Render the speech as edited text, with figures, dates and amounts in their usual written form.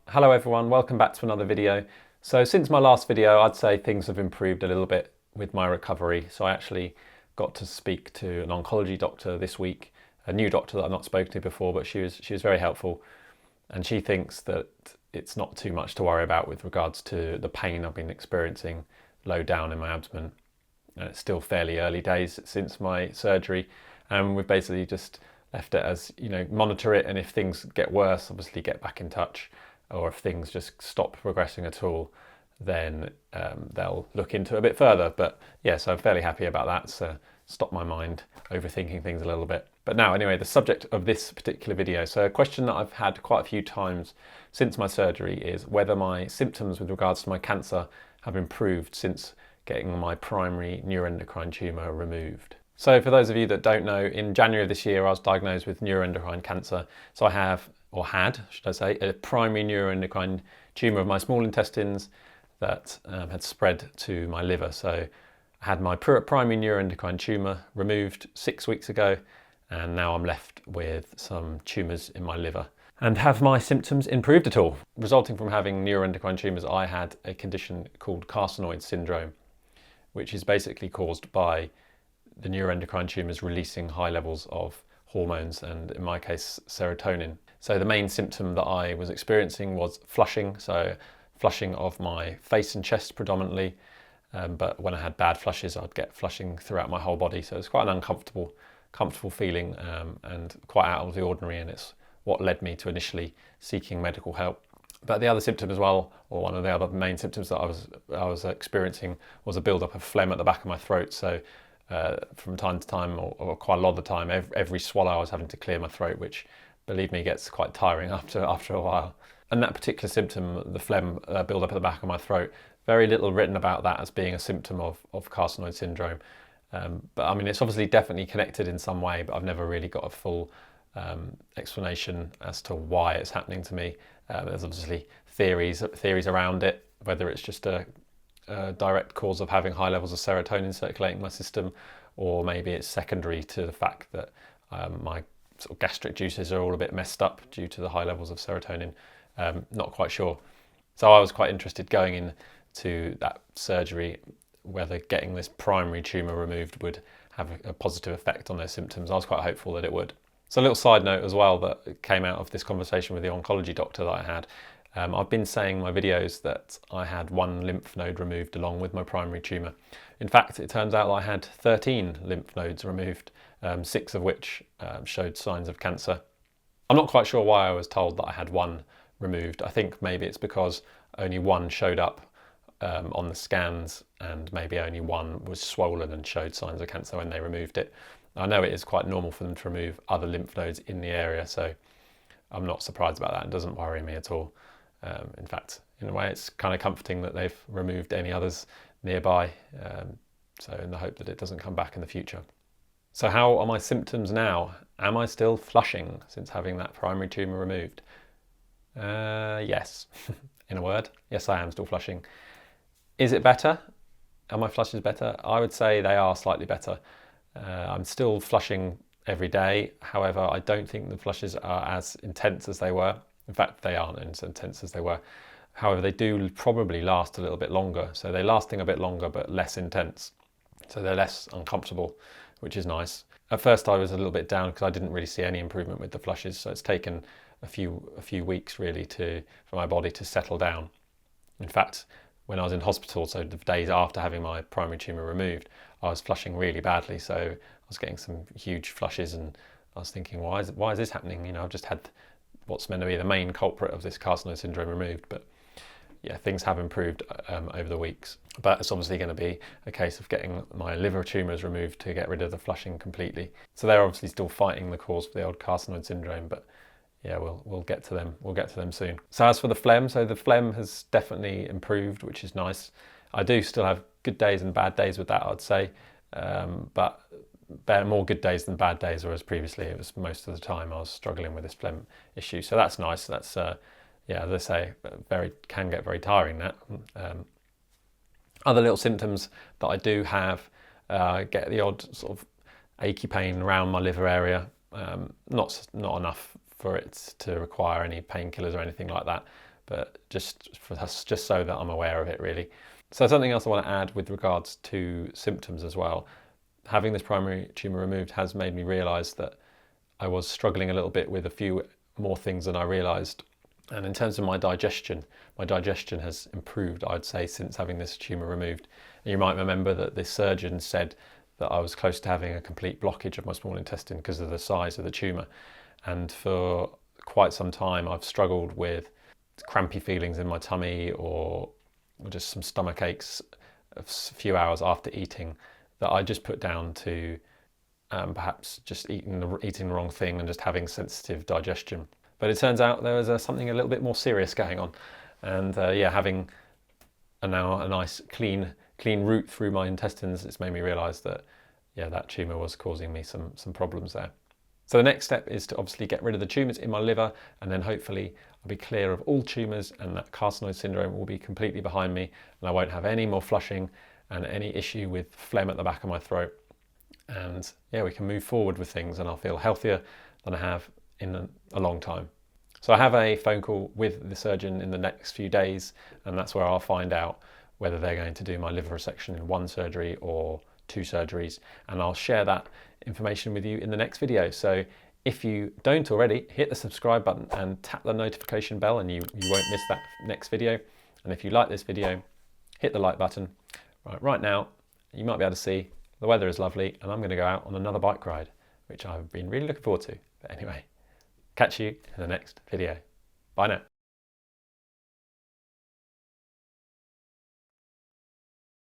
Hello everyone, welcome back to another video. So since my last video, I'd say things have improved a little bit with my recovery. So I actually got to speak to an oncology doctor this week, a new doctor that I've not spoken to before, but she was very helpful. And she thinks that it's not too much to worry about with regards to the pain I've been experiencing low down in my abdomen. And it's still fairly early days since my surgery. And we've basically just left it as, monitor it. And if things get worse, obviously get back in touch. Or if things just stop progressing at all, then they'll look into it a bit further. But yeah, so I'm fairly happy about that. So stop my mind overthinking things a little bit. But now, anyway, the subject of this particular video. So a question that I've had quite a few times since my surgery is whether my symptoms with regards to my cancer have improved since getting my primary neuroendocrine tumour removed. So for those of you that don't know, in January of this year, I was diagnosed with neuroendocrine cancer. So I have, or had, should I say, a primary neuroendocrine tumour of my small intestines that had spread to my liver. So I had my primary neuroendocrine tumour removed 6 weeks ago, and now I'm left with some tumours in my liver. And have my symptoms improved at all? Resulting from having neuroendocrine tumours, I had a condition called Carcinoid Syndrome, which is basically caused by the neuroendocrine tumours releasing high levels of hormones, and in my case, serotonin. So the main symptom that I was experiencing was flushing, so flushing of my face and chest predominantly, but when I had bad flushes, I'd get flushing throughout my whole body. So it's quite an comfortable feeling and quite out of the ordinary, and it's what led me to initially seeking medical help. But the other symptom as well, or one of the other main symptoms that I was experiencing was a build-up of phlegm at the back of my throat. So from time to time, or quite a lot of the time, every swallow I was having to clear my throat, which, believe me, gets quite tiring after a while. And that particular symptom, the phlegm build-up at the back of my throat, very little written about that as being a symptom of carcinoid syndrome. But I mean, it's obviously definitely connected in some way, but I've never really got a full explanation as to why it's happening to me. There's obviously theories around it, whether it's just a direct cause of having high levels of serotonin circulating my system, or maybe it's secondary to the fact that my sort of gastric juices are all a bit messed up due to the high levels of serotonin. Not quite sure. So I was quite interested going into that surgery whether getting this primary tumour removed would have a positive effect on those symptoms. I was quite hopeful that it would. So a little side note as well that came out of this conversation with the oncology doctor that I had. I've been saying in my videos that I had one lymph node removed along with my primary tumour. In fact, it turns out I had 13 lymph nodes removed, 6 of which showed signs of cancer. I'm not quite sure why I was told that I had one removed. I think maybe it's because only one showed up on the scans, and maybe only one was swollen and showed signs of cancer when they removed it. I know it is quite normal for them to remove other lymph nodes in the area, so I'm not surprised about that. It doesn't worry me at all. In fact, in a way, it's kind of comforting that they've removed any others nearby, so in the hope that it doesn't come back in the future. So how are my symptoms now? Am I still flushing since having that primary tumour removed? Yes, in a word, yes, I am still flushing. Is it better? Are my flushes better? I would say they are slightly better. I'm still flushing every day. However, I don't think the flushes are as intense as they were. In fact, they aren't as intense as they were. However, they do probably last a little bit longer. So they're lasting a bit longer, but less intense. So they're less uncomfortable, which is nice. At first, I was a little bit down because I didn't really see any improvement with the flushes. So it's taken a few weeks really for my body to settle down. In fact, when I was in hospital, so the days after having my primary tumour removed, I was flushing really badly. So I was getting some huge flushes, and I was thinking, why is this happening? I've just had what's meant to be the main culprit of this carcinoid syndrome removed. But yeah, things have improved over the weeks. But it's obviously going to be a case of getting my liver tumours removed to get rid of the flushing completely. So they're obviously still fighting the cause for the old carcinoid syndrome, but yeah, we'll get to them. We'll get to them soon. So as for the phlegm, so the phlegm has definitely improved, which is nice. I do still have good days and bad days with that, I'd say, but more good days than bad days, whereas previously it was most of the time I was struggling with this phlegm issue. So that's nice. That's yeah, as I say, can get very tiring. That other little symptoms that I do have, get the odd sort of achy pain around my liver area. Not enough for it to require any painkillers or anything like that, but just so that I'm aware of it really. So something else I want to add with regards to symptoms as well. Having this primary tumour removed has made me realise that I was struggling a little bit with a few more things than I realised. And in terms of my digestion has improved, I'd say, since having this tumour removed. And you might remember that the surgeon said that I was close to having a complete blockage of my small intestine because of the size of the tumour. And for quite some time I've struggled with crampy feelings in my tummy or just some stomach aches a few hours after eating that I just put down to perhaps just eating the wrong thing and just having sensitive digestion. But it turns out there was something a little bit more serious going on, and yeah, having now a nice clean route through my intestines, it's made me realise that yeah, that tumour was causing me some problems there. So the next step is to obviously get rid of the tumours in my liver, and then hopefully I'll be clear of all tumours and that carcinoid syndrome will be completely behind me, and I won't have any more flushing and any issue with phlegm at the back of my throat. And yeah, we can move forward with things and I'll feel healthier than I have in a long time. So I have a phone call with the surgeon in the next few days, and that's where I'll find out whether they're going to do my liver resection in one surgery or 2 surgeries, and I'll share that information with you in the next video. So if you don't already, hit the subscribe button and tap the notification bell and you won't miss that next video. And if you like this video, hit the like button. Right now, you might be able to see the weather is lovely and I'm going to go out on another bike ride, which I've been really looking forward to. But anyway, catch you in the next video. Bye now.